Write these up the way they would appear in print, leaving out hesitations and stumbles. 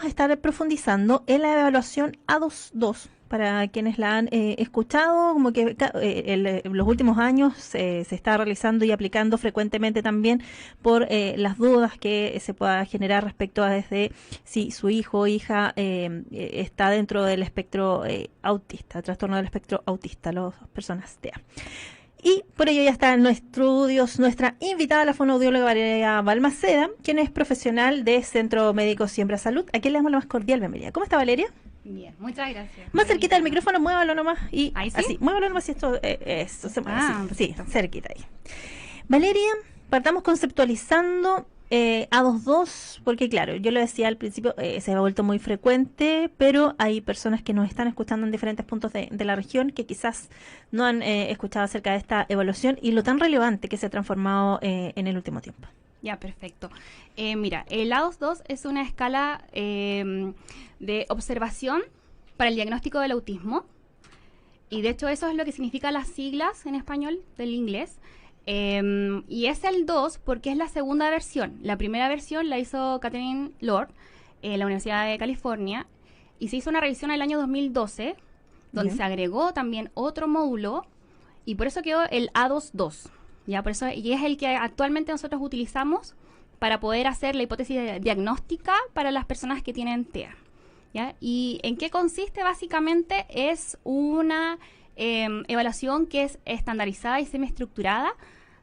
vamos a estar profundizando en la evaluación A22. Para quienes la han escuchado, como que los últimos años se está realizando y aplicando frecuentemente también por las dudas que se pueda generar respecto a desde si su hijo o hija está dentro del espectro autista, trastorno del espectro autista, las personas TEA. Y por ello ya está en nuestros estudios nuestra invitada, la fonoaudióloga Valeria Balmaceda, quien es profesional de Centro Médico Siembra Salud. Aquí le damos la más cordial bienvenida. ¿Cómo está, Valeria? Bien, muchas gracias. Más cerquita del micrófono, muévalo nomás. Y ¿Ahí sí? así, muévalo nomás y esto se mueve así. Sí, perfecto. cerquita ahí. Valeria, partamos conceptualizando A22, porque claro, yo lo decía al principio, se ha vuelto muy frecuente, pero hay personas que nos están escuchando en diferentes puntos de la región que quizás no han escuchado acerca de esta evaluación y lo tan relevante que se ha transformado en el último tiempo. Ya, perfecto. Mira, el A22 es una escala de observación para el diagnóstico del autismo. Y de hecho eso es lo que significa las siglas en español del inglés. Y es el 2 porque es la segunda versión. La primera versión la hizo Catherine Lord en la Universidad de California. Y se hizo una revisión en el año 2012, donde Bien. se agregó también otro módulo. Y por eso quedó el A22. Ya, por eso, y es el que actualmente nosotros utilizamos para poder hacer la hipótesis diagnóstica para las personas que tienen TEA. ¿Ya? ¿Y en qué consiste? Básicamente es una evaluación que es estandarizada y semiestructurada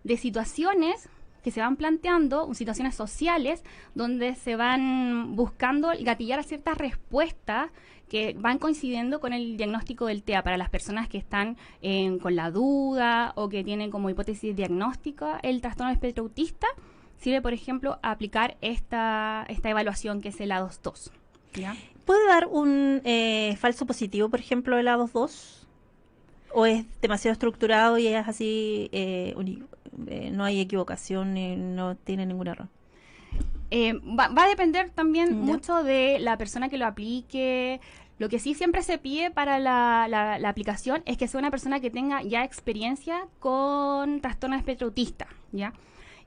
de situaciones que se van planteando, situaciones sociales, donde se van buscando gatillar ciertas respuestas que van coincidiendo con el diagnóstico del TEA para las personas que están con la duda o que tienen como hipótesis diagnóstica el trastorno del espectro autista. Sirve, por ejemplo, a aplicar esta evaluación que es el A22. ¿Ya? ¿Puede dar un falso positivo, por ejemplo, el A22? ¿O es demasiado estructurado y es así, no hay equivocación y no tiene ningún error? Va a depender también Ya. mucho de la persona que lo aplique. Lo que sí siempre se pide para la aplicación es que sea una persona que tenga ya experiencia con trastorno de espectro autista, ¿ya?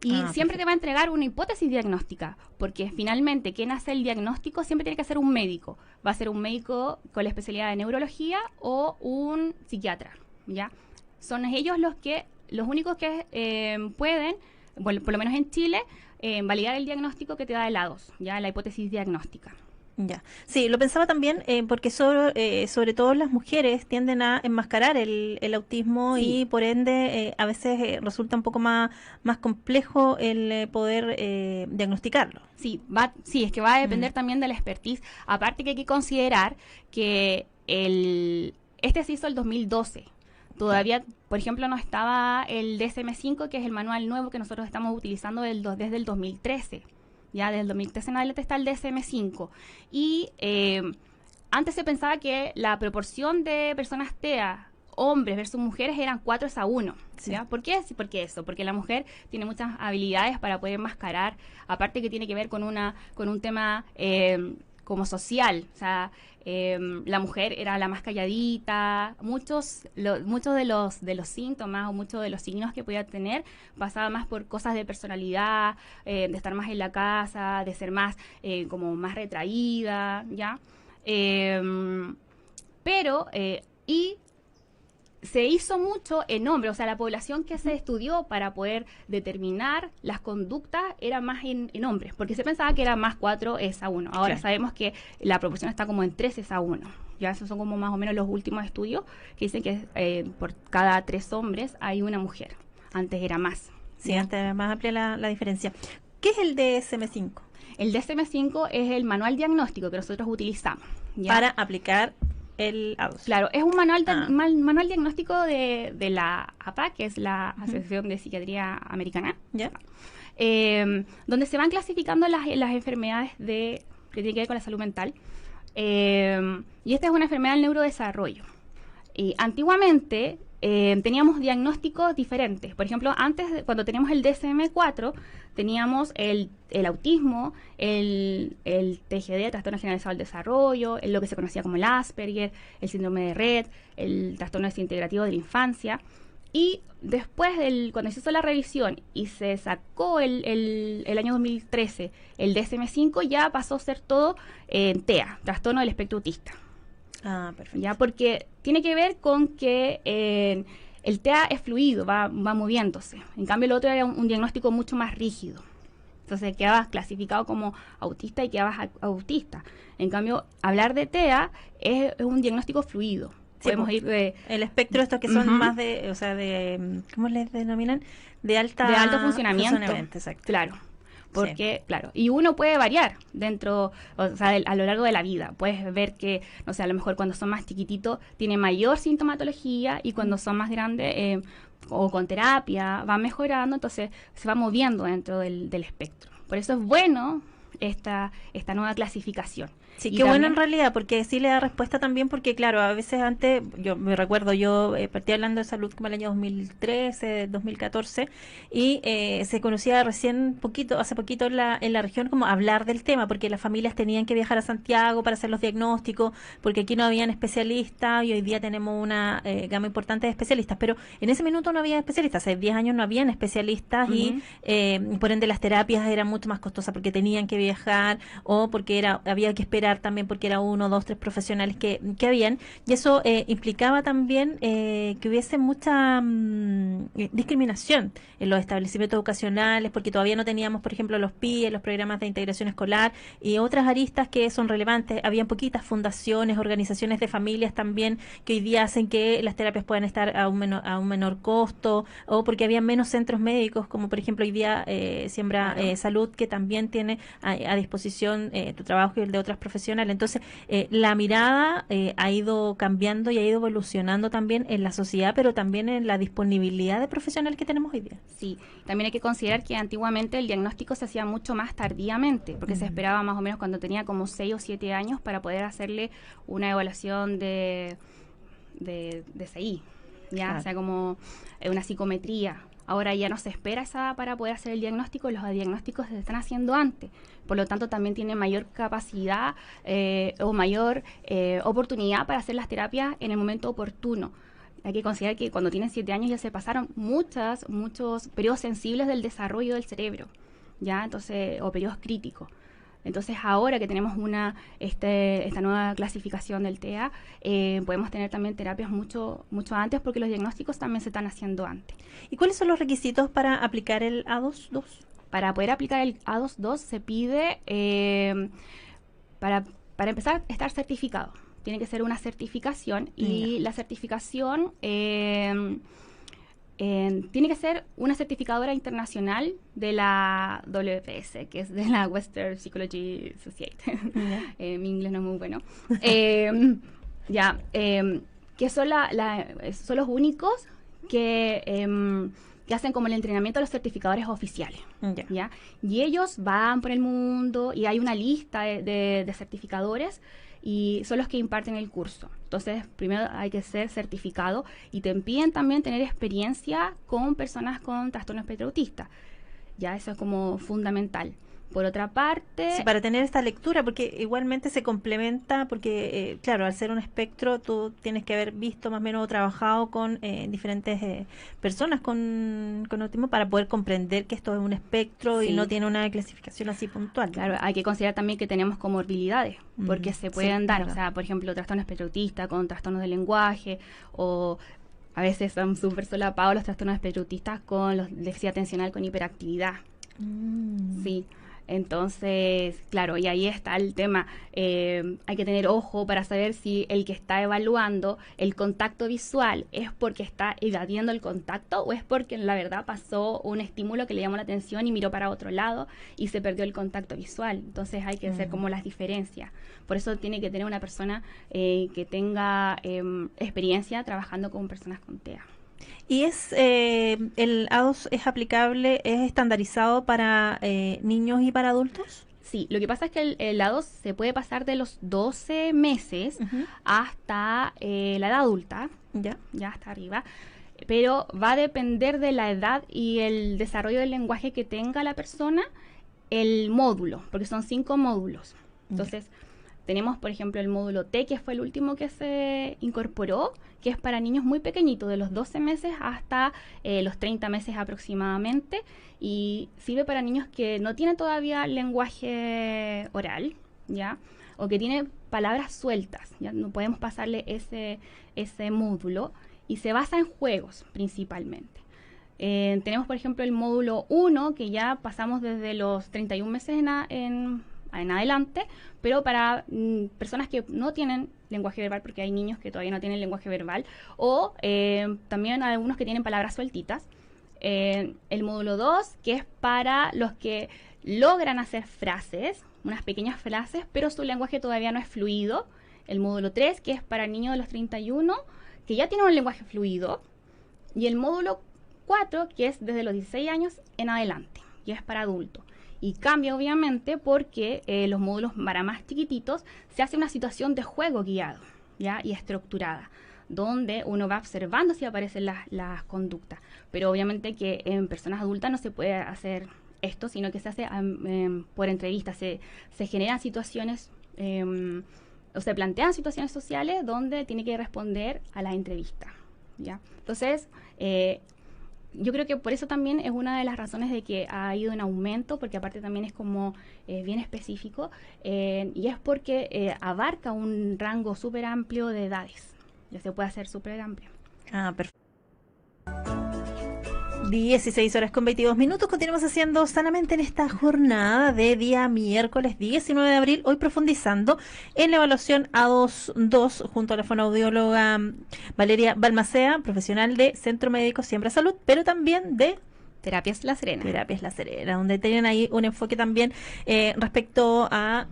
Y siempre te va a entregar una hipótesis diagnóstica, porque finalmente quien hace el diagnóstico siempre tiene que ser un médico. Va a ser un médico con la especialidad de neurología o un psiquiatra, ¿ya? Son ellos los únicos que pueden, bueno, por lo menos en Chile, validar el diagnóstico que te da el A2, ¿ya? La hipótesis diagnóstica. Ya. Sí, lo pensaba también porque sobre todo las mujeres tienden a enmascarar el autismo Sí. y por ende a veces resulta un poco más complejo el poder diagnosticarlo. Sí, es que va a depender también de la expertise. Aparte que hay que considerar que este se hizo el 2012. Todavía, por ejemplo, no estaba el DSM-5, que es el manual nuevo que nosotros estamos utilizando desde el 2013. Ya desde el 2013 en adelante está el DSM-5. Y antes se pensaba que la proporción de personas TEA, hombres versus mujeres, eran 4:1. Sí. ¿Ya? ¿Por qué? Sí, porque eso, porque la mujer tiene muchas habilidades para poder enmascarar, aparte que tiene que ver con un tema como social. O sea, la mujer era la más calladita. Muchos de los síntomas o muchos de los signos que podía tener pasaba más por cosas de personalidad, de estar más en la casa, de ser más como más retraída, ¿ya? Y se hizo mucho en hombres, o sea, la población que se estudió para poder determinar las conductas era más en hombres, porque se pensaba que era más 4:1. Ahora sabemos que la proporción está como en 3:1. Ya esos son como más o menos los últimos estudios que dicen que por cada 3 hombres hay una mujer. Antes era más. Sí, antes era más amplia la diferencia. ¿Qué es el DSM-5? El DSM-5 es el manual diagnóstico que nosotros utilizamos, ¿ya? Para aplicar el A2. Claro, es un manual diagnóstico de la APA, que es la Asociación de Psiquiatría Americana, ¿Ya? Donde se van clasificando las enfermedades que tienen que ver con la salud mental. Y esta es una enfermedad del neurodesarrollo. Antiguamente teníamos diagnósticos diferentes. Por ejemplo, antes, cuando teníamos el DSM-4, teníamos el autismo, el TGD, trastorno generalizado del desarrollo, lo que se conocía como el Asperger, el síndrome de Rett, el trastorno desintegrativo de la infancia. Y después, cuando se hizo la revisión y se sacó el año 2013 el DSM-5, ya pasó a ser todo TEA, trastorno del espectro autista. Ah, perfecto. Ya, porque tiene que ver con que el TEA es fluido, va moviéndose. En cambio, el otro era un diagnóstico mucho más rígido. Entonces quedabas clasificado como autista y quedabas autista. En cambio, hablar de TEA es un diagnóstico fluido. Sí, podemos ir de... El espectro, estos que son más de, o sea, de, ¿cómo les denominan? De alto funcionamiento. Exacto. Claro. Porque, claro, y uno puede variar dentro, o sea, a lo largo de la vida. Puedes ver que, no sé, a lo mejor cuando son más chiquititos tiene mayor sintomatología y cuando son más grandes o con terapia va mejorando, entonces se va moviendo dentro del espectro. Por eso es bueno esta nueva clasificación. Sí, qué bueno en realidad, porque sí le da respuesta también, porque claro, a veces antes, yo me recuerdo, yo partí hablando de salud como el año 2013, 2014, y se conocía recién hace poquito en la región como hablar del tema, porque las familias tenían que viajar a Santiago para hacer los diagnósticos, porque aquí no habían especialistas, y hoy día tenemos una gama importante de especialistas, pero en ese minuto no había especialistas, hace 10 años no habían especialistas, y por ende las terapias eran mucho más costosas, porque tenían que viajar, o porque había que esperar también porque era 1, 2, 3 profesionales que habían, y eso implicaba también que hubiese mucha discriminación en los establecimientos educacionales, porque todavía no teníamos, por ejemplo, los PIE, los programas de integración escolar, y otras aristas que son relevantes. Habían poquitas fundaciones, organizaciones de familias también, que hoy día hacen que las terapias puedan estar a un menor costo, o porque había menos centros médicos, como por ejemplo hoy día Siembra Salud, que también tiene a disposición tu trabajo y el de otras profesionales. Entonces, la mirada ha ido cambiando y ha ido evolucionando también en la sociedad, pero también en la disponibilidad de profesionales que tenemos hoy día. Sí, también hay que considerar que antiguamente el diagnóstico se hacía mucho más tardíamente, porque se esperaba más o menos cuando tenía como 6 o 7 años para poder hacerle una evaluación de CI, ¿ya? Claro. O sea, como una psicometría. Ahora ya no se espera esa edad para poder hacer el diagnóstico, los diagnósticos se están haciendo antes. Por lo tanto, también tiene mayor capacidad o mayor oportunidad para hacer las terapias en el momento oportuno. Hay que considerar que cuando tienen 7 años ya se pasaron muchos periodos sensibles del desarrollo del cerebro, ¿ya? Entonces, o periodos críticos. Entonces, ahora que tenemos esta nueva clasificación del TEA, podemos tener también terapias mucho antes, porque los diagnósticos también se están haciendo antes. ¿Y cuáles son los requisitos para aplicar el A2-2? Para poder aplicar el A2-2 se pide, para empezar, estar certificado. Tiene que ser una certificación y la certificación... tiene que ser una certificadora internacional de la WPS, que es de la Western Psychology Society. Mi inglés no es muy bueno. Que son los únicos que hacen como el entrenamiento de los certificadores oficiales. ¿Ya? Y ellos van por el mundo y hay una lista de certificadores y son los que imparten el curso. Entonces, primero hay que ser certificado y te piden también tener experiencia con personas con trastorno espectro autista. Ya, eso es como fundamental. Por otra parte... Sí, para tener esta lectura, porque igualmente se complementa, porque, claro, al ser un espectro, tú tienes que haber visto más o menos o trabajado con diferentes personas con autismo para poder comprender que esto es un espectro y no tiene una clasificación así puntual. Claro, hay que considerar también que tenemos comorbilidades, porque se pueden dar, o sea, por ejemplo, trastorno espectro autista con trastornos del lenguaje, o... A veces son súper solapados los trastornos espectro autistas con los déficit atencional con hiperactividad. Sí. Entonces, claro, y ahí está el tema. Hay que tener ojo para saber si el que está evaluando el contacto visual es porque está evadiendo el contacto o es porque la verdad pasó un estímulo que le llamó la atención y miró para otro lado y se perdió el contacto visual. Entonces hay que hacer como las diferencias. Por eso tiene que tener una persona que tenga experiencia trabajando con personas con TEA. ¿Y el A2 es aplicable, es estandarizado para niños y para adultos? Sí, lo que pasa es que el A2 se puede pasar de los 12 meses hasta la edad adulta, ya hasta arriba, pero va a depender de la edad y el desarrollo del lenguaje que tenga la persona, el módulo, porque son 5 módulos. Entonces, Tenemos, por ejemplo, el módulo T, que fue el último que se incorporó, que es para niños muy pequeñitos, de los 12 meses hasta los 30 meses aproximadamente, y sirve para niños que no tienen todavía lenguaje oral, ¿ya? O que tienen palabras sueltas, ¿ya? No podemos pasarle ese módulo, y se basa en juegos principalmente. Tenemos, por ejemplo, el módulo 1, que ya pasamos desde los 31 meses en adelante, pero para personas que no tienen lenguaje verbal, porque hay niños que todavía no tienen lenguaje verbal, o también algunos que tienen palabras sueltitas. El módulo 2, que es para los que logran hacer frases, unas pequeñas frases, pero su lenguaje todavía no es fluido. El módulo 3, que es para niños de los 31, que ya tienen un lenguaje fluido. Y el módulo 4, que es desde los 16 años en adelante, y es para adultos. Y cambia obviamente porque los módulos para más chiquititos se hace una situación de juego guiado, ¿ya? Y estructurada, donde uno va observando si aparecen las conductas. Pero obviamente que en personas adultas no se puede hacer esto, sino que se hace por entrevistas. Se generan situaciones, o se plantean situaciones sociales donde tiene que responder a la entrevista, ¿ya? Entonces, yo creo que por eso también es una de las razones de que ha ido en aumento, porque aparte también es como bien específico, y es porque abarca un rango súper amplio de edades. Ya se puede hacer súper amplio. Perfecto. 16 horas con 22 minutos. Continuamos haciendo Sanamente en esta jornada de día miércoles 19 de abril. Hoy profundizando en la evaluación A2 junto a la fonoaudióloga Valeria Balmacea, profesional de Centro Médico Siembra Salud, pero también de Terapias La Serena. Terapias La Serena, donde tienen ahí un enfoque también respecto a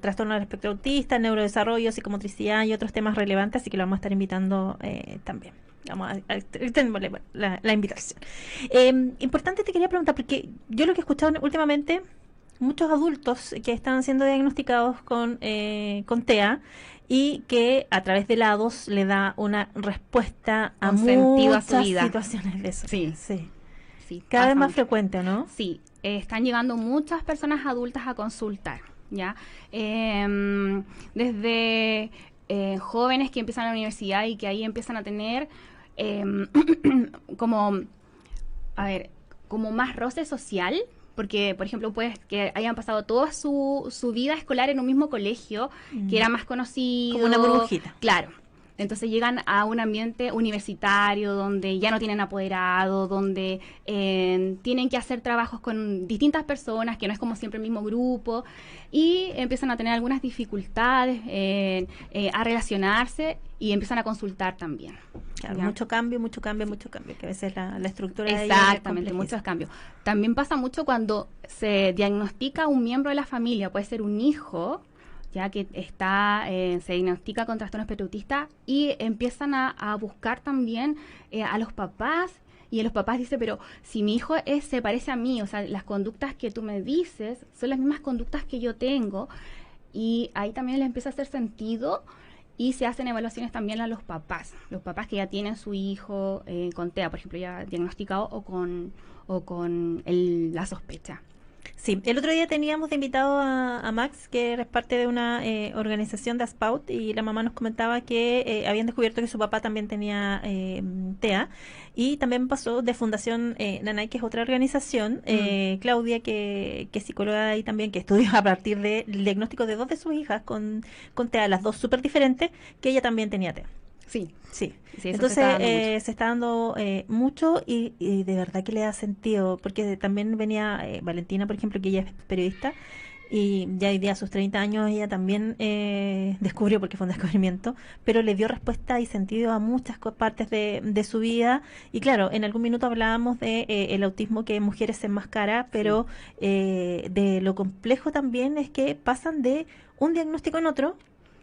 trastorno del espectro autista, neurodesarrollo, psicomotricidad y otros temas relevantes, así que lo vamos a estar invitando también. Vamos a extenderle la invitación. Importante, te quería preguntar, porque yo lo que he escuchado últimamente, muchos adultos que están siendo diagnosticados con TEA y que a través de lados le da una respuesta a muchas situaciones de eso. Sí. Cada vez más frecuente, ¿no? Sí, están llegando muchas personas adultas a consultar, ¿ya? Desde jóvenes que empiezan la universidad y que ahí empiezan a tener como más roce social, porque, por ejemplo, pues que hayan pasado toda su vida escolar en un mismo colegio, que era más conocido. Como una burbujita. Claro. Entonces llegan a un ambiente universitario donde ya no tienen apoderado, donde tienen que hacer trabajos con distintas personas, que no es como siempre el mismo grupo, y empiezan a tener algunas dificultades a relacionarse y empiezan a consultar también. Claro, mucho cambio, que a veces la estructura de exactamente, muchos cambios. También pasa mucho cuando se diagnostica un miembro de la familia, puede ser un hijo, ya que se diagnostica con trastorno espectro autista, y empiezan a buscar también a los papás, y los papás dicen, pero si mi hijo se parece a mí, o sea, las conductas que tú me dices son las mismas conductas que yo tengo, y ahí también les empieza a hacer sentido, y se hacen evaluaciones también a los papás que ya tienen su hijo con TEA, por ejemplo, ya diagnosticado o con la sospecha. Sí, el otro día teníamos de invitado a Max, que es parte de una organización de Aspaut, y la mamá nos comentaba que habían descubierto que su papá también tenía TEA, y también pasó de Fundación Nanay, que es otra organización, Claudia, que es psicóloga ahí también, que estudió a partir del diagnóstico de 2 de sus hijas con TEA, las 2 súper diferentes, que ella también tenía TEA. Sí. Entonces se está dando mucho y de verdad que le da sentido, porque también venía Valentina, por ejemplo, que ella es periodista, y ya hoy día a sus 30 años ella también descubrió, porque fue un descubrimiento, pero le dio respuesta y sentido a muchas partes de su vida. Y claro, en algún minuto hablábamos de el autismo, que en mujeres se enmascara, pero de lo complejo también es que pasan de un diagnóstico en otro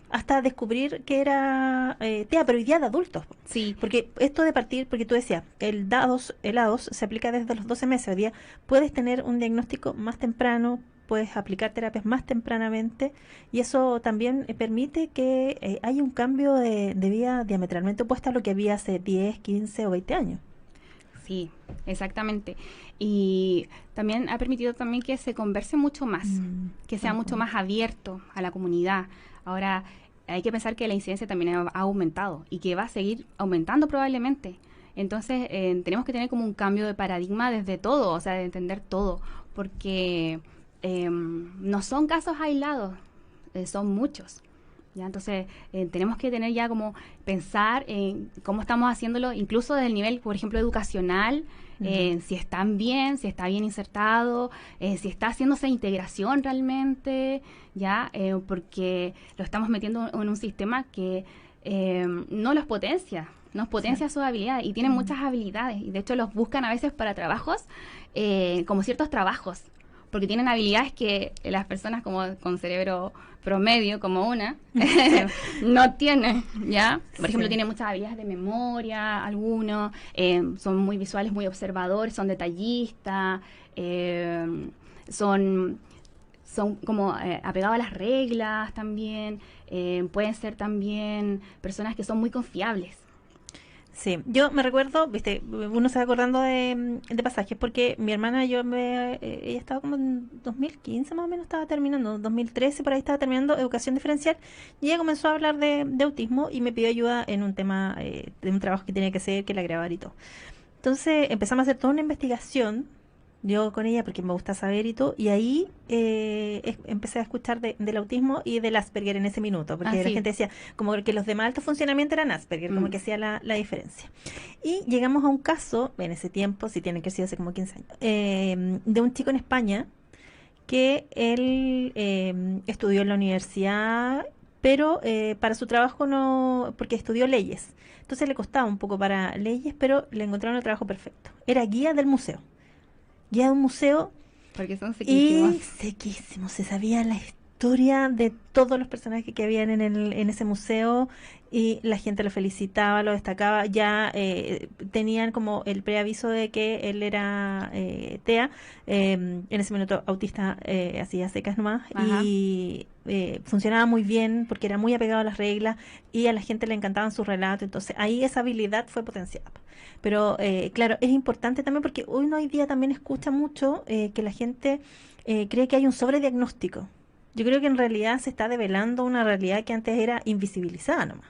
hasta descubrir que era TEA, pero hoy día de adultos. Sí. Porque esto de partir, porque tú decías, el A2 se aplica desde los 12 meses. Hoy día puedes tener un diagnóstico más temprano, puedes aplicar terapias más tempranamente, y eso también permite que haya un cambio de vida diametralmente opuesto a lo que había hace 10, 15 o 20 años. Sí, exactamente. Y también ha permitido también que se converse mucho más, que sea mucho más abierto a la comunidad. Ahora, hay que pensar que la incidencia también ha aumentado y que va a seguir aumentando probablemente. Entonces, tenemos que tener como un cambio de paradigma desde todo, o sea, de entender todo, porque no son casos aislados, son muchos. ¿Ya? Entonces, tenemos que tener ya como pensar en cómo estamos haciéndolo, incluso desde el nivel, por ejemplo, educacional, si están bien, si está bien insertado, si está haciéndose integración realmente, ya, porque lo estamos metiendo en un sistema que no los potencia, nos potencia sus habilidades y tienen muchas habilidades y de hecho los buscan a veces para trabajos, como ciertos trabajos, porque tienen habilidades que las personas como con cerebro promedio, como una, no tienen, ¿ya? Por ejemplo, tienen muchas habilidades de memoria, algunos, son muy visuales, muy observadores, son detallistas, son como apegados a las reglas también, pueden ser también personas que son muy confiables. Sí, yo me recuerdo, viste, uno se va acordando de pasajes porque mi hermana, ella estaba como en 2015 más o menos, estaba terminando, 2013 por ahí estaba terminando educación diferencial y ella comenzó a hablar de autismo y me pidió ayuda en un tema de un trabajo que tenía que hacer, que la grabar y todo. Entonces empezamos a hacer toda una investigación, yo con ella, porque me gusta saber y todo, y ahí empecé a escuchar del autismo y del Asperger en ese minuto, porque la Así. gente decía como que los de más alto funcionamiento eran Asperger, como que hacía la diferencia. Y llegamos a un caso, en ese tiempo, si tiene que ser hace como 15 años, de un chico en España que él estudió en la universidad, pero para su trabajo no, porque estudió leyes. Entonces le costaba un poco para leyes, pero le encontraron el trabajo perfecto. Era guía del museo. Guía de un museo Porque son sequísimos. y sequísimo. Se sabía la historia de todos los personajes que habían en ese museo y la gente lo felicitaba, lo destacaba. Ya tenían como el preaviso de que él era TEA, en ese minuto autista, hacía secas nomás, Ajá. y funcionaba muy bien porque era muy apegado a las reglas y a la gente le encantaban sus relatos. Entonces ahí esa habilidad fue potenciada. Pero claro, es importante también porque uno hoy día también escucha mucho que la gente cree que hay un sobrediagnóstico. Yo creo que en realidad se está develando una realidad que antes era invisibilizada nomás.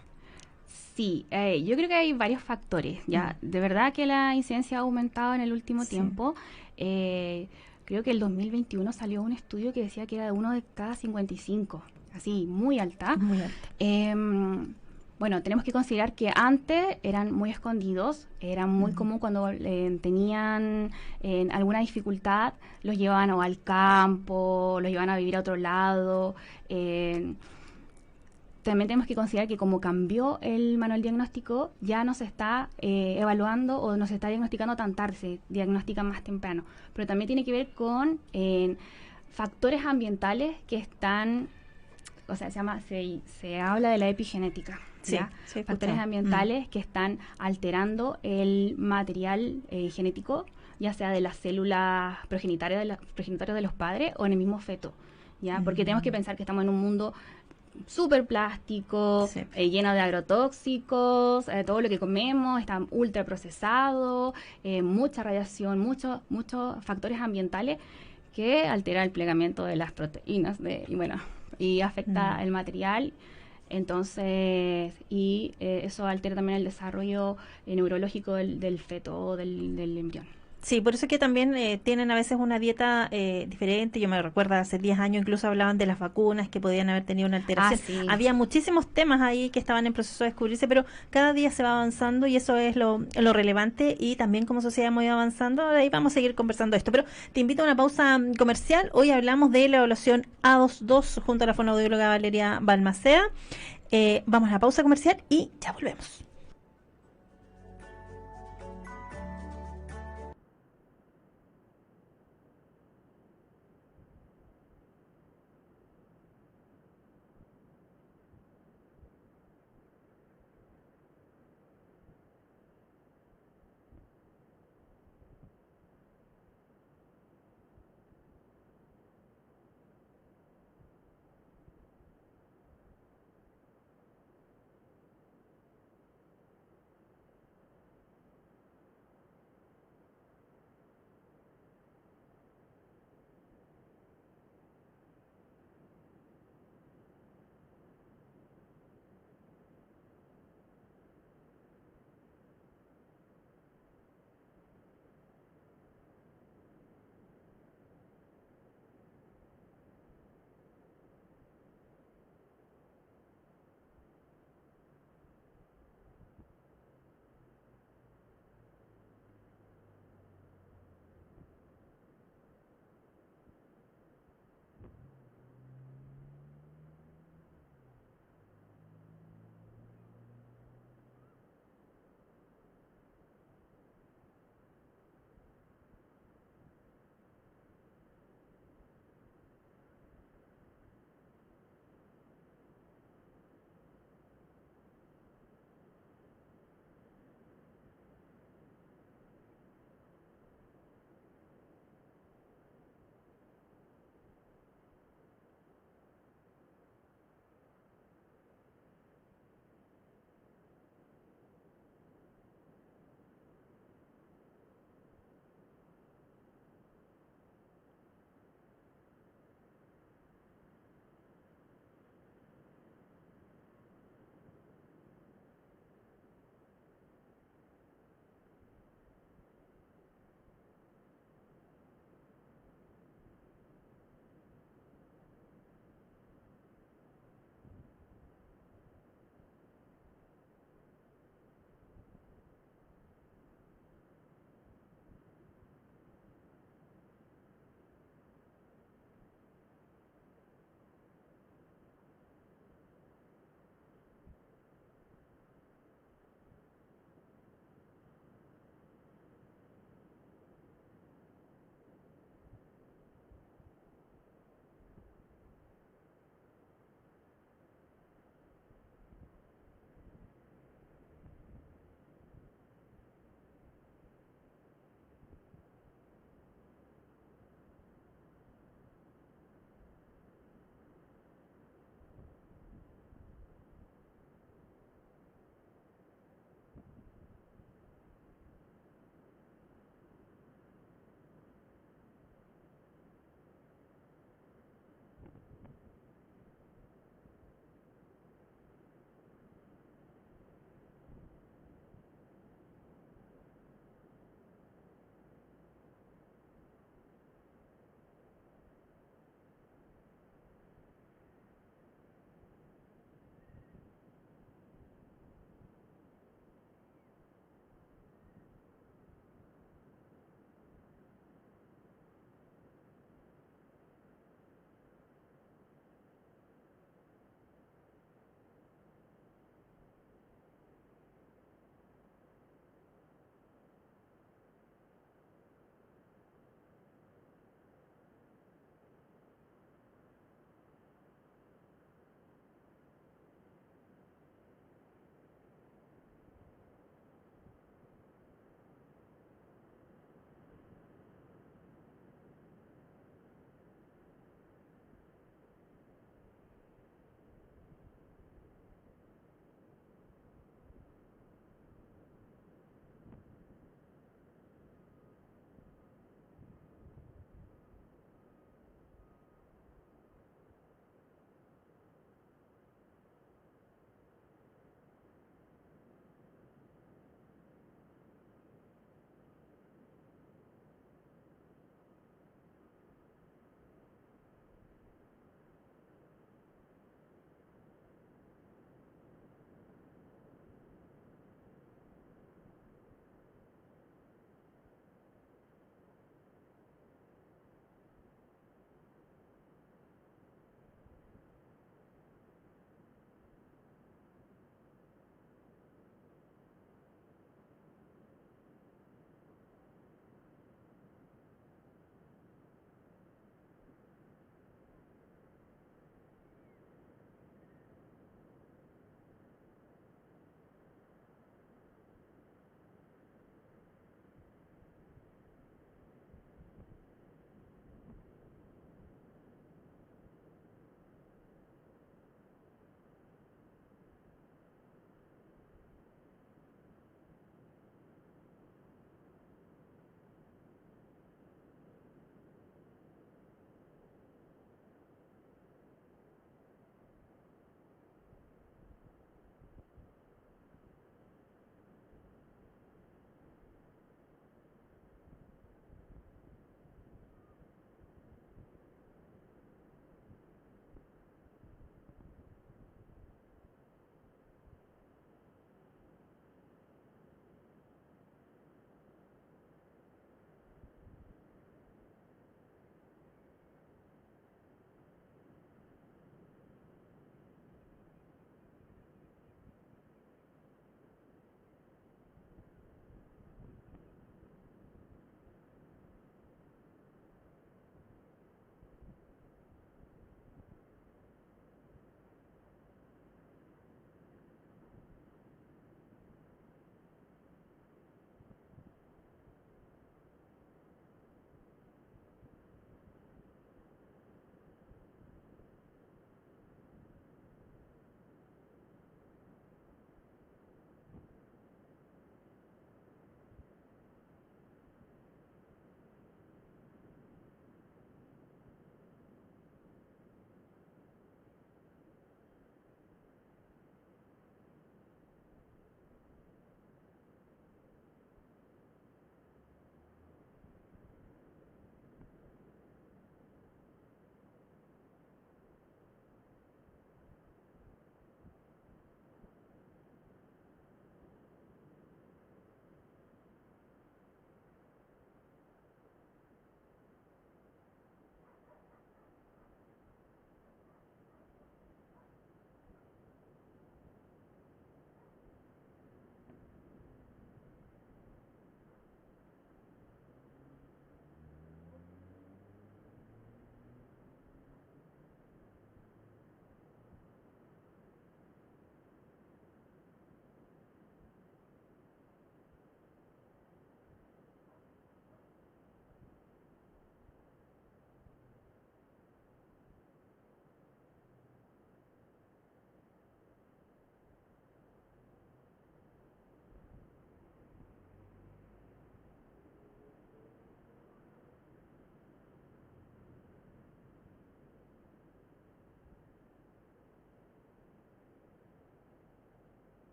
Sí, yo creo que hay varios factores, ¿ya? De verdad que la incidencia ha aumentado en el último Sí, tiempo. Eh, Creo que el 2021 salió un estudio que decía que era de uno de cada 55, así, muy alta. es muy alto. Bueno, tenemos que considerar que antes eran muy escondidos, era muy común cuando tenían alguna dificultad, los llevaban o al campo, los llevaban a vivir a otro lado. eh, También tenemos que considerar que como cambió el manual diagnóstico, ya no se está evaluando o no se está diagnosticando tan tarde, se diagnostica más temprano. Pero también tiene que ver con factores ambientales que están, o sea, se habla de la epigenética, Sí, ¿ya? sí, he Factores escuchado. ambientales que están alterando el material genético, ya sea de las células progenitarias de los padres o en el mismo feto, ¿ya? Porque tenemos que pensar que estamos en un mundo súper plástico, Sí. lleno de agrotóxicos, todo lo que comemos está ultra procesado, mucha radiación, muchos factores ambientales que altera el plegamiento de las proteínas y bueno, y afecta el material. Entonces, eso altera también el desarrollo neurológico del feto o del embrión. Sí, por eso es que también tienen a veces una dieta diferente. Yo me recuerdo hace 10 años incluso hablaban de las vacunas que podían haber tenido una Ah, alteración. sí. Había muchísimos temas ahí que estaban en proceso de descubrirse, pero cada día se va avanzando y eso es lo relevante y también como sociedad hemos ido avanzando. Ahí vamos a seguir conversando esto. Pero te invito a una pausa comercial. Hoy hablamos de la evaluación A22 junto a la fonoaudióloga Valeria Balmaceda. Vamos a la pausa comercial y ya volvemos.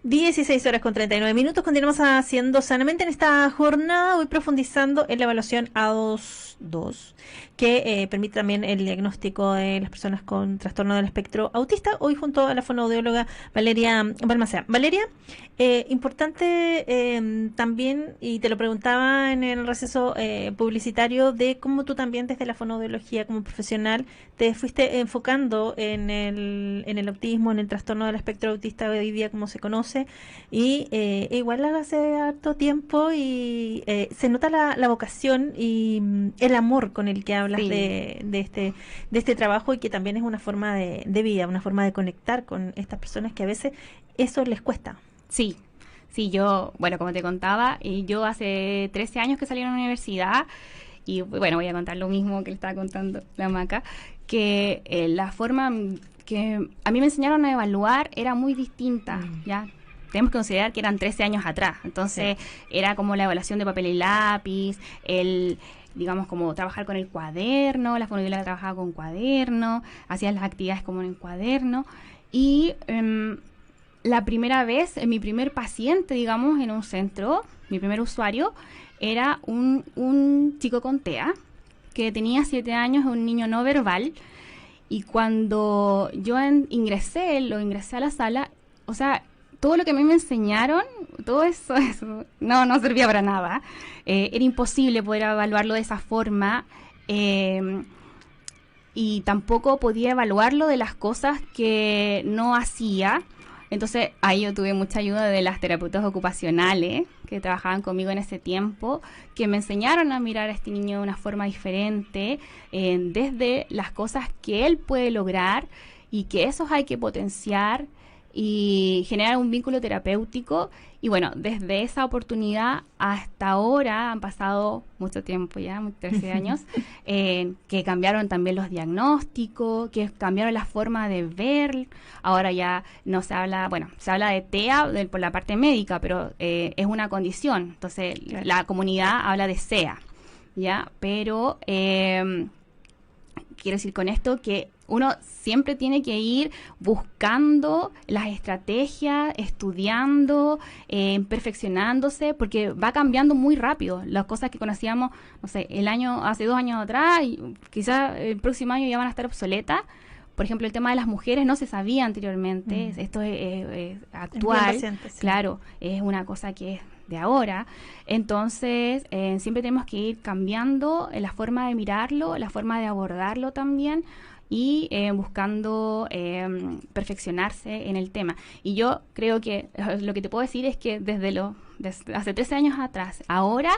16 horas con 39 minutos. Continuamos haciendo sanamente en esta jornada, hoy profundizando en la evaluación A2.2, que permite también el diagnóstico de las personas con trastorno del espectro autista. Hoy junto a la fonoaudióloga Valeria Balmaceda. Valeria, importante también, y te lo preguntaba en el receso publicitario, de cómo tú también desde la fonoaudiología como profesional te fuiste enfocando en el autismo, en el trastorno del espectro autista hoy día como se conoce, y igual hace harto tiempo y se nota la vocación y el amor con el que hablas Sí. de este trabajo, y que también es una forma de vida, una forma de conectar con estas personas que a veces eso les cuesta. Sí, sí, yo, bueno, como te contaba, yo hace 13 años que salí de la universidad y, bueno, voy a contar lo mismo que le estaba contando la Maca, que la forma que a mí me enseñaron a evaluar era muy distinta, ¿ya? Tenemos que considerar que eran 13 años atrás, entonces era como la evaluación de papel y lápiz, digamos, como trabajar con el cuaderno, la fonoaudióloga trabajaba con cuaderno, hacía las actividades como en el cuaderno, y la primera vez, mi primer paciente, digamos, en un centro, mi primer usuario, era un chico con TEA, que tenía 7 años, un niño no verbal, y cuando yo lo ingresé a la sala, o sea, todo lo que a mí me enseñaron, todo eso no servía para nada. Era imposible poder evaluarlo de esa forma, y tampoco podía evaluarlo de las cosas que no hacía. Entonces ahí yo tuve mucha ayuda de las terapeutas ocupacionales que trabajaban conmigo en ese tiempo, que me enseñaron a mirar a este niño de una forma diferente, desde las cosas que él puede lograr y que esos hay que potenciar y generar un vínculo terapéutico. Y bueno, desde esa oportunidad hasta ahora han pasado mucho tiempo ya, 13 años, que cambiaron también los diagnósticos, que cambiaron la forma de ver. Ahora ya no se habla, bueno, se habla de TEA por la parte médica, pero es una condición. Entonces, claro, la comunidad habla de SEA, ¿ya? Pero quiero decir con esto que uno siempre tiene que ir buscando las estrategias, estudiando, perfeccionándose, porque va cambiando muy rápido. Las cosas que conocíamos, no sé, hace 2 años atrás, y quizás el próximo año ya van a estar obsoletas. Por ejemplo, el tema de las mujeres no se sabía anteriormente. Esto es actual. Reciente, sí. Claro, es una cosa que es de ahora. Entonces, siempre tenemos que ir cambiando la forma de mirarlo, la forma de abordarlo también, y buscando perfeccionarse en el tema. Y yo creo que lo que te puedo decir es que desde hace 13 años atrás, ahora,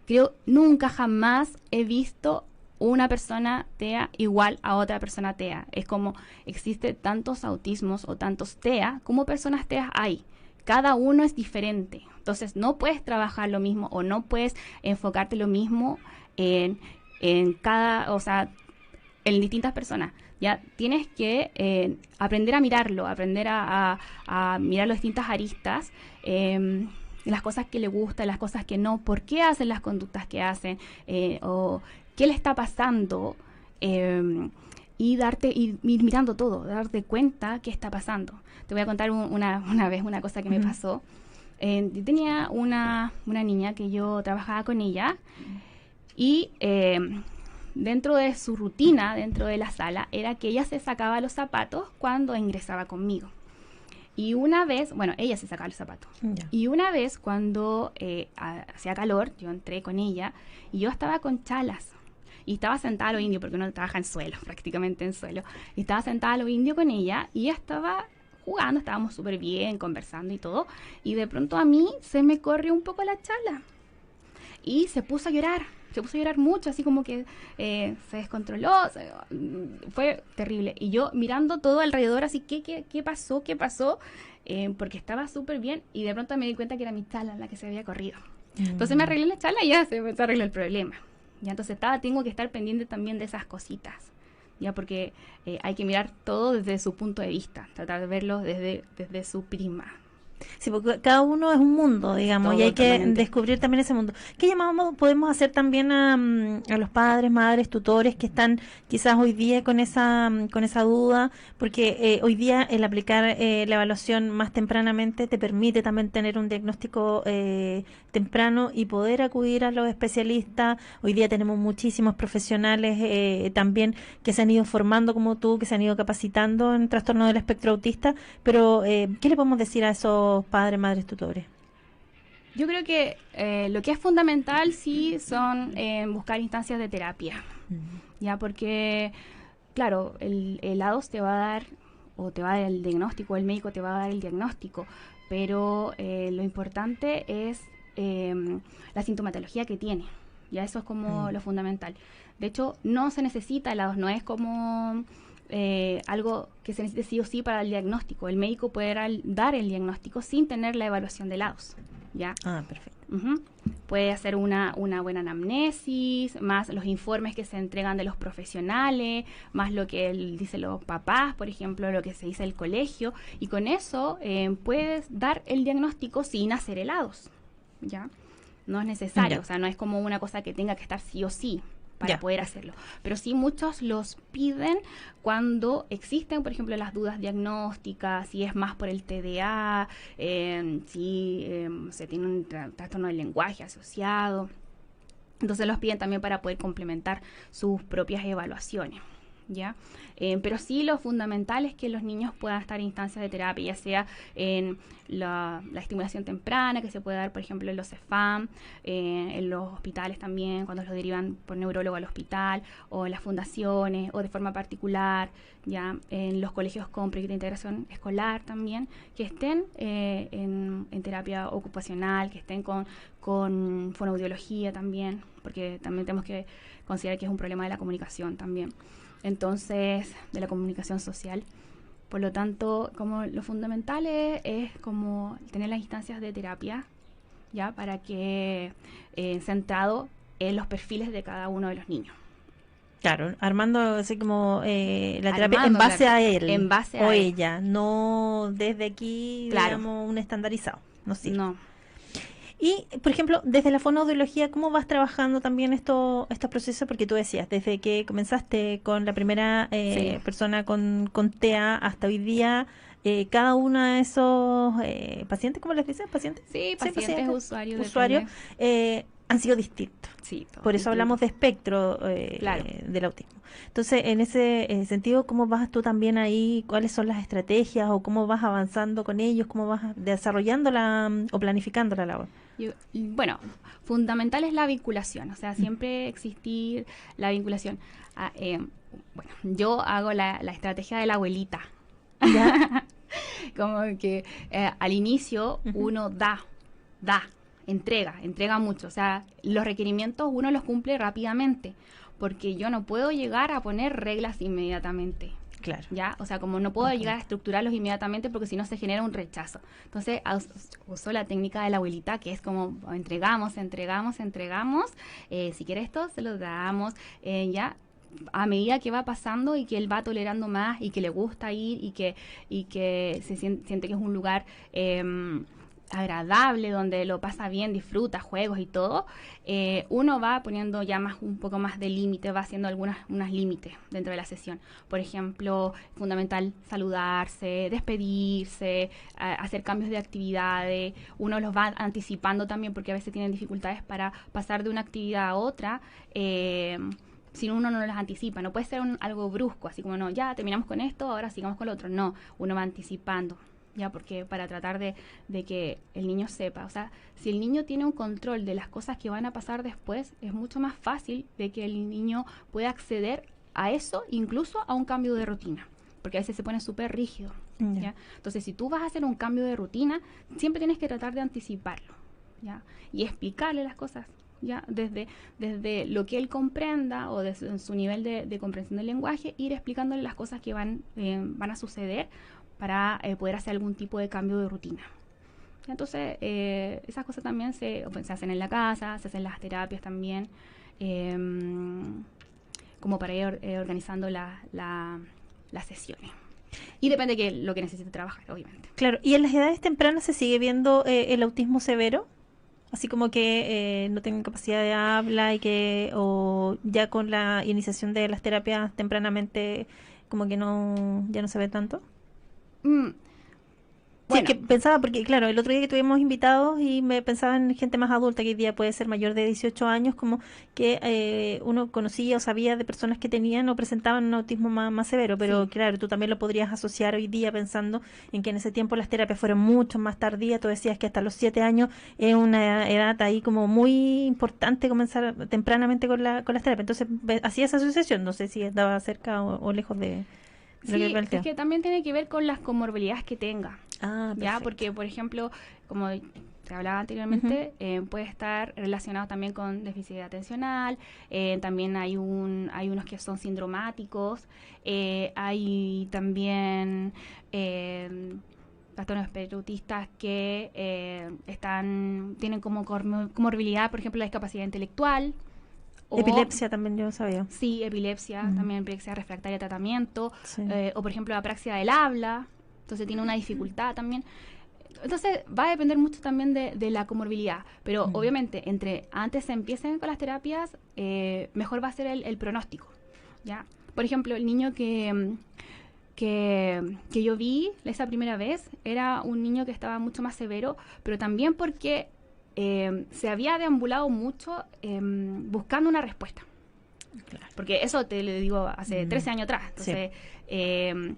creo nunca jamás he visto una persona TEA igual a otra persona TEA. Es como existe tantos autismos o tantos TEA como personas TEA hay. Cada uno es diferente. Entonces no puedes trabajar lo mismo o no puedes enfocarte lo mismo en cada, o sea, en distintas personas. Ya tienes que aprender a mirarlo, aprender a mirar las distintas aristas, las cosas que le gustan, las cosas que no, por qué hacen las conductas que hacen, o qué le está pasando, y ir mirando todo, darte cuenta qué está pasando. Te voy a contar una vez una cosa que me pasó. Yo tenía una niña que yo trabajaba con ella, y dentro de su rutina, dentro de la sala, era que ella se sacaba los zapatos cuando ingresaba conmigo. Y una vez, bueno, ella se sacaba los zapatos. Yeah. Y una vez cuando hacía calor, yo entré con ella y yo estaba con chalas. Y estaba sentada a lo indio, porque uno trabaja en suelo, prácticamente en suelo. Y estaba sentada a lo indio con ella y ella estaba jugando, estábamos súper bien, conversando y todo. Y de pronto a mí se me corrió un poco la chala. Y se puso a llorar. Se puso a llorar mucho, así como que se descontroló, fue terrible. Y yo mirando todo alrededor, así, ¿qué pasó? ¿Qué pasó? Porque estaba súper bien, y de pronto me di cuenta que era mi chala la que se había corrido. Entonces me arreglé la chala y ya se empezó a arreglar el problema. Ya, entonces tengo que estar pendiente también de esas cositas, ya, porque hay que mirar todo desde su punto de vista, tratar de verlo desde su prisma. Sí, porque cada uno es un mundo, digamos, y Todo hay que totalmente. descubrir también ese mundo. ¿Qué llamamos, podemos hacer también a los padres, madres, tutores que están quizás hoy día con esa duda? Porque hoy día el aplicar la evaluación más tempranamente te permite también tener un diagnóstico temprano y poder acudir a los especialistas. Hoy día tenemos muchísimos profesionales también que se han ido formando como tú, que se han ido capacitando en trastorno del espectro autista, pero ¿qué le podemos decir a esos padres, madres, tutores? Yo creo que lo que es fundamental sí son buscar instancias de terapia, ya porque, claro, el ADOS te va a dar o te va a dar el diagnóstico, el médico te va a dar el diagnóstico, pero lo importante es la sintomatología que tiene, ya eso es como lo fundamental. De hecho, no se necesita el ADOS, no es como algo que se necesite sí o sí para el diagnóstico. El médico puede dar el diagnóstico sin tener la evaluación de lados, ¿ya? Ah, perfecto. Puede hacer una buena anamnesis, más los informes que se entregan de los profesionales, más lo que dicen los papás, por ejemplo, lo que se dice el colegio, y con eso puedes dar el diagnóstico sin hacer helados, ¿ya? No es necesario, Ya. o sea, no es como una cosa que tenga que estar sí o sí para Ya. poder hacerlo. Pero sí muchos los piden cuando existen, por ejemplo, las dudas diagnósticas, si es más por el TDA, si se tiene un trastorno del lenguaje asociado. Entonces los piden también para poder complementar sus propias evaluaciones, ¿ya? Pero sí lo fundamental es que los niños puedan estar en instancias de terapia, ya sea en la estimulación temprana, que se puede dar, por ejemplo, en los CEFAM, en los hospitales también, cuando los derivan por neurólogo al hospital, o en las fundaciones, o de forma particular, ya en los colegios con proyecto de integración escolar también, que estén en terapia ocupacional, que estén con fonoaudiología también, porque también tenemos que considerar que es un problema de la comunicación también. Entonces, de la comunicación social. Por lo tanto, como lo fundamental es como tener las instancias de terapia, ya, para que centrado en los perfiles de cada uno de los niños. Claro, armando así como la terapia en base claro, a él en base o a él. ella, no desde aquí, Claro, digamos, un estandarizado. No sirve. no. Y, por ejemplo, desde la fonoaudiología, ¿cómo vas trabajando también estos procesos? Porque tú decías, desde que comenzaste con la primera Sí. persona con TEA hasta hoy día, cada uno de esos pacientes, ¿cómo les dicen? ¿Pacientes? Sí, pacientes, usuarios, usuarios depende. han sido distintos. Sí, todo Por eso distinto. hablamos de espectro Claro. del autismo. Entonces, en ese sentido, ¿cómo vas tú también ahí? ¿Cuáles son las estrategias o cómo vas avanzando con ellos? ¿Cómo vas desarrollando o planificando la labor? Bueno, fundamental es la vinculación, o sea, siempre existir la vinculación. Bueno, yo hago la estrategia de la abuelita. ¿Ya? Como que al inicio uno da, entrega mucho. O sea, los requerimientos uno los cumple rápidamente, porque yo no puedo llegar a poner reglas inmediatamente. Claro. ¿Ya? O sea, como no puedo llegar a estructurarlos inmediatamente porque si no se genera un rechazo. Entonces, uso la técnica de la abuelita, que es como entregamos. Si quiere esto, se lo damos. Ya a medida que va pasando y que él va tolerando más y que le gusta ir y que se siente que es un lugar agradable, donde lo pasa bien, disfruta, juegos y todo, uno va poniendo ya un poco más de límite, va haciendo unos límites dentro de la sesión. Por ejemplo, fundamental saludarse, despedirse, hacer cambios de actividades, uno los va anticipando también porque a veces tienen dificultades para pasar de una actividad a otra, si uno no las anticipa. No puede ser algo brusco, así como no, ya terminamos con esto, ahora sigamos con lo otro. No, uno va anticipando, ya, porque para tratar de que el niño sepa, o sea, si el niño tiene un control de las cosas que van a pasar después, es mucho más fácil de que el niño pueda acceder a eso, incluso a un cambio de rutina, porque a veces se pone súper rígido, ¿ya? Entonces, si tú vas a hacer un cambio de rutina, siempre tienes que tratar de anticiparlo, ¿ya? Y explicarle las cosas, ya, desde lo que él comprenda o desde su nivel de comprensión del lenguaje, ir explicándole las cosas que van a suceder para poder hacer algún tipo de cambio de rutina. Entonces, esas cosas también se hacen en la casa, se hacen las terapias también, como para ir organizando las sesiones. Y depende de lo que necesite trabajar, obviamente. Claro, ¿y en las edades tempranas se sigue viendo el autismo severo? Así como que no tienen capacidad de habla y que, o ya con la iniciación de las terapias tempranamente, como que no, ya no se ve tanto. Mm, Sí, es bueno, que pensaba, porque claro, el otro día que tuvimos invitados y me pensaba en gente más adulta que hoy día puede ser mayor de 18 años, como que uno conocía o sabía de personas que tenían o presentaban un autismo más severo, pero sí, claro, tú también lo podrías asociar hoy día pensando en que en ese tiempo las terapias fueron mucho más tardías, tú decías que hasta los 7 años es una edad ahí como muy importante comenzar tempranamente con las terapias, entonces hacía esa asociación, no sé si estaba cerca o lejos de lo que sí, es planteaba. que también tiene que ver con las comorbilidades que tenga. Ah, Ya, perfecto. porque por ejemplo, como te hablaba Ujú. anteriormente, puede estar relacionado también con déficit atencional, también hay unos que son sindromáticos, hay también trastornos autistas que tienen como comorbilidad, por ejemplo, la discapacidad intelectual, o Epilepsia también yo sabía. sí, epilepsia, Mm, también epilepsia refractaria a tratamiento, sí. o por ejemplo, apraxia del habla, entonces tiene una dificultad también. Entonces va a depender mucho también de la comorbilidad, pero Mm. obviamente entre antes se empiecen con las terapias, mejor va a ser el pronóstico, ¿ya? Por ejemplo, el niño que yo vi esa primera vez era un niño que estaba mucho más severo, pero también porque se había deambulado mucho buscando una respuesta. Claro. Porque eso te lo digo hace Mm, 13 años atrás. sí. Entonces, eh,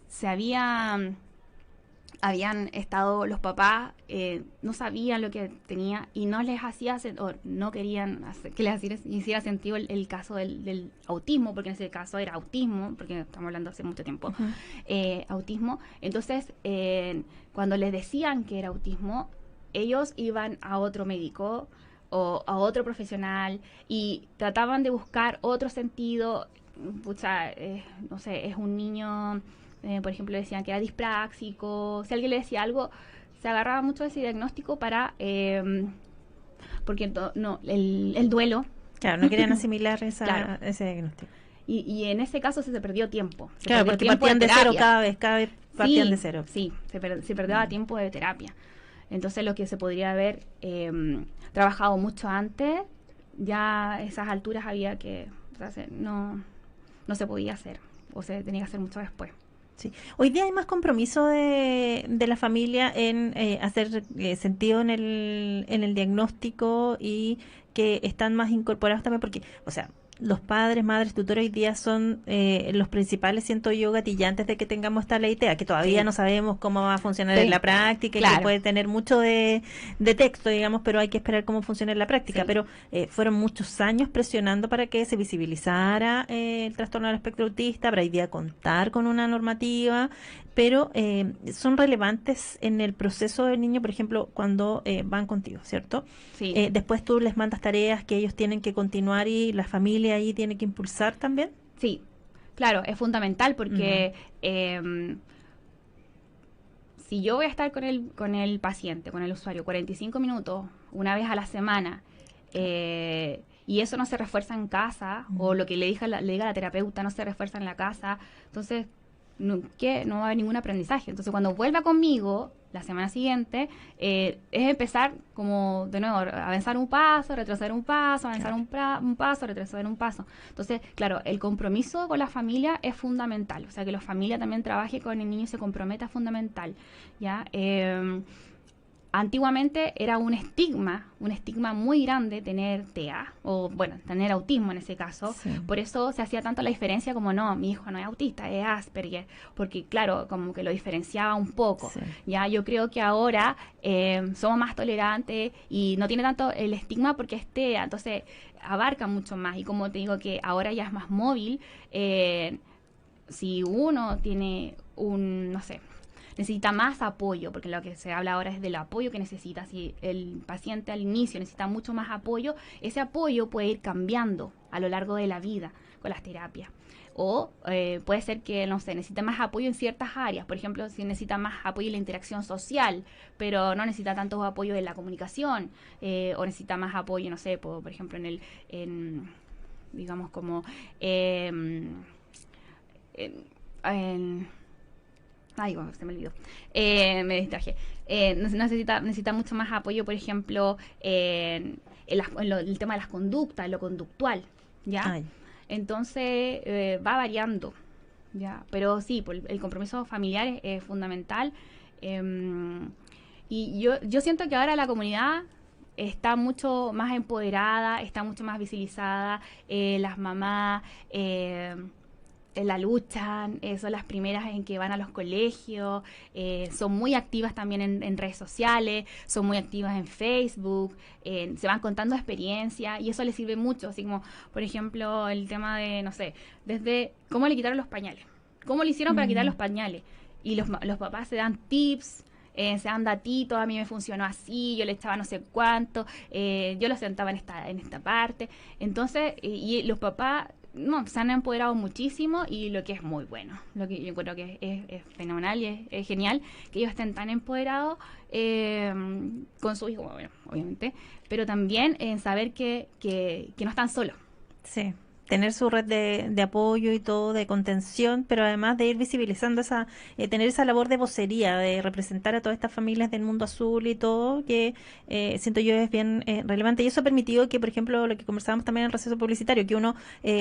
se habían estado los papás, no sabían lo que tenía y no les hacía, o no querían que les hiciera sentido el caso del autismo, porque en ese caso era autismo, porque estamos hablando hace mucho tiempo, Ujú. autismo. Entonces, cuando les decían que era autismo, ellos iban a otro médico o a otro profesional y trataban de buscar otro sentido. Pucha, no sé, es un niño, por ejemplo, decían que era dispráxico. Si alguien le decía algo, se agarraba mucho de ese diagnóstico para, porque no, el duelo, Claro, no querían asimilar claro. ese diagnóstico. Y en ese caso se perdió tiempo. Se Claro, perdió porque tiempo de partían de cero terapia. cada vez partían de Sí, cero. sí, se perdía Mm. tiempo de terapia. Entonces lo que se podría haber trabajado mucho antes, ya a esas alturas había que, o sea, no se podía hacer, o se tenía que hacer mucho después. Sí. Hoy día hay más compromiso de la familia en hacer sentido en el diagnóstico y que están más incorporados también porque, o sea, los padres, madres, tutores hoy día son los principales, siento yo, gatillantes de que tengamos esta ley TEA, que todavía Sí, no sabemos cómo va a funcionar en sí, la práctica y que claro, puede tener mucho de texto, digamos, pero hay que esperar cómo funciona en la práctica. sí. Pero fueron muchos años presionando para que se visibilizara el trastorno del espectro autista, para hoy día contar con una normativa, pero son relevantes en el proceso del niño, por ejemplo, cuando van contigo, ¿cierto? Sí, Después tú les mandas tareas que ellos tienen que continuar y la familia ahí tiene que impulsar también. sí, claro, es fundamental Mm, porque si yo voy a estar con el paciente, con el usuario, 45 minutos, una vez a la semana, y eso no se refuerza en casa, o mm. lo que le diga la terapeuta no se refuerza en la casa, entonces no va a haber ningún aprendizaje. Entonces cuando vuelva conmigo la semana siguiente, es empezar como de nuevo, avanzar un paso, retroceder un paso, avanzar Claro. un paso, retroceder un paso. Entonces, claro, el compromiso con la familia es fundamental, o sea, que la familia también trabaje con el niño y se comprometa es fundamental, ¿ya? Antiguamente era un estigma muy grande tener TEA, o bueno, tener autismo en ese caso. Sí, Por eso se hacía tanto la diferencia como no, mi hijo no es autista, es Asperger, porque claro, como que lo diferenciaba un poco. sí. Ya yo creo que ahora somos más tolerantes y no tiene tanto el estigma porque es TEA, entonces abarca mucho más. Y como te digo que ahora ya es más móvil, si uno tiene no sé, necesita más apoyo, porque lo que se habla ahora es del apoyo que necesita. Si el paciente al inicio necesita mucho más apoyo, ese apoyo puede ir cambiando a lo largo de la vida con las terapias. O puede ser que, no sé, necesite más apoyo en ciertas áreas. Por ejemplo, si necesita más apoyo en la interacción social, pero no necesita tanto apoyo en la comunicación, o necesita más apoyo, no sé, por ejemplo, digamos, como... en, en Ay, bueno, se me olvidó. Me distraje. Necesita mucho más apoyo, por ejemplo, el tema de las conductas, lo conductual, ¿ya? Ay. Entonces, va variando, ¿ya? Pero sí, el compromiso familiar es fundamental. Y yo siento que ahora la comunidad está mucho más empoderada, está mucho más visibilizada, las mamás la luchan, son las primeras en que van a los colegios, son muy activas también en redes sociales, son muy activas en Facebook, se van contando experiencias y eso les sirve mucho, así como, por ejemplo, el tema de, no sé, desde cómo le quitaron los pañales, cómo le hicieron para quitar los pañales, y los papás se dan tips, se dan datitos, a mí me funcionó así, yo le echaba no sé cuánto, yo lo sentaba en esta parte, entonces, y los papás se han empoderado muchísimo y lo que es muy bueno, lo que yo encuentro que es fenomenal y es genial que ellos estén tan empoderados con su hijo, bueno, obviamente, pero también en saber que no están solos. Sí, tener su red de apoyo y todo, de contención, pero además de ir visibilizando tener esa labor de vocería, de representar a todas estas familias del mundo azul y todo, que siento yo es bien relevante. Y eso ha permitido que, por ejemplo, lo que conversábamos también en el receso publicitario, que uno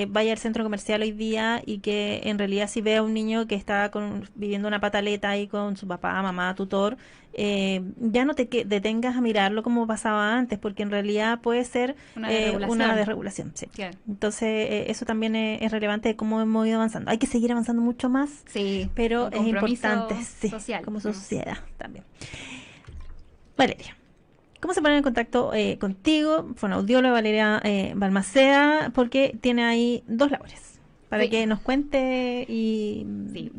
vaya al centro comercial hoy día y que en realidad si ve a un niño que está viviendo una pataleta ahí con su papá, mamá, tutor, ya no te detengas a mirarlo como pasaba antes, porque en realidad puede ser una desregulación. Sí. Claro. Entonces, eso también es relevante de cómo hemos ido avanzando. Hay que seguir avanzando mucho más, sí, pero es importante, sí, social, como sociedad también. Valeria, ¿cómo se ponen en contacto contigo? Fonoaudióloga Valeria Balmaceda, porque tiene ahí 2 labores. Para que nos cuente y... Sí,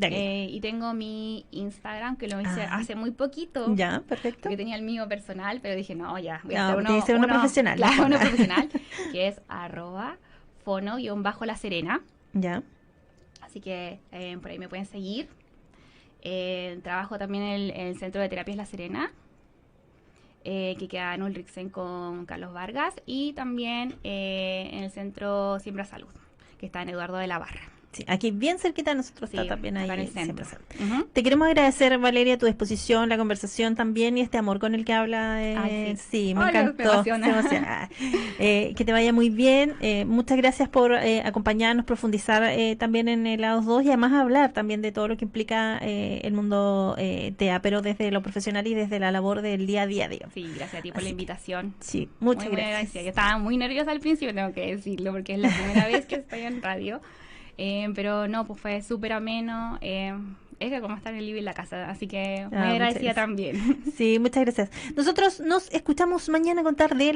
y tengo mi Instagram, que lo hice hace muy poquito. Ya, perfecto. Porque tenía el mío personal, pero dije, no, ya, voy a hacer uno profesional. Claro, uno profesional, que es @fono_La Serena. Ya. Así que por ahí me pueden seguir. Trabajo también en el Centro de Terapias La Serena, que queda en Ulrichsen con Carlos Vargas. Y también en el Centro Siembra Salud, que está en Eduardo de la Barra. Sí, aquí bien cerquita de nosotros, sí, está también ahí en el centro. Te queremos agedecer, Valeria, tu disposición, la conversación también y este amor con el que habla. Sí, me encantó. Me emociona. Que te vaya muy bien. Muchas gracias por acompañarnos, profundizar también en el lado 2 y además hablar también de todo lo que implica el mundo TEA, pero desde lo profesional y desde la labor del día a día. Sí, gracias a ti por la invitación. Sí, muchas gracias. Yo estaba muy nerviosa al principio, tengo que decirlo, porque es la primera vez que estoy en radio. Pero no, pues fue súper ameno. Es que como estar en el living en la casa, así que muy agradecida también. Sí, muchas gracias. Nosotros nos escuchamos mañana a contar de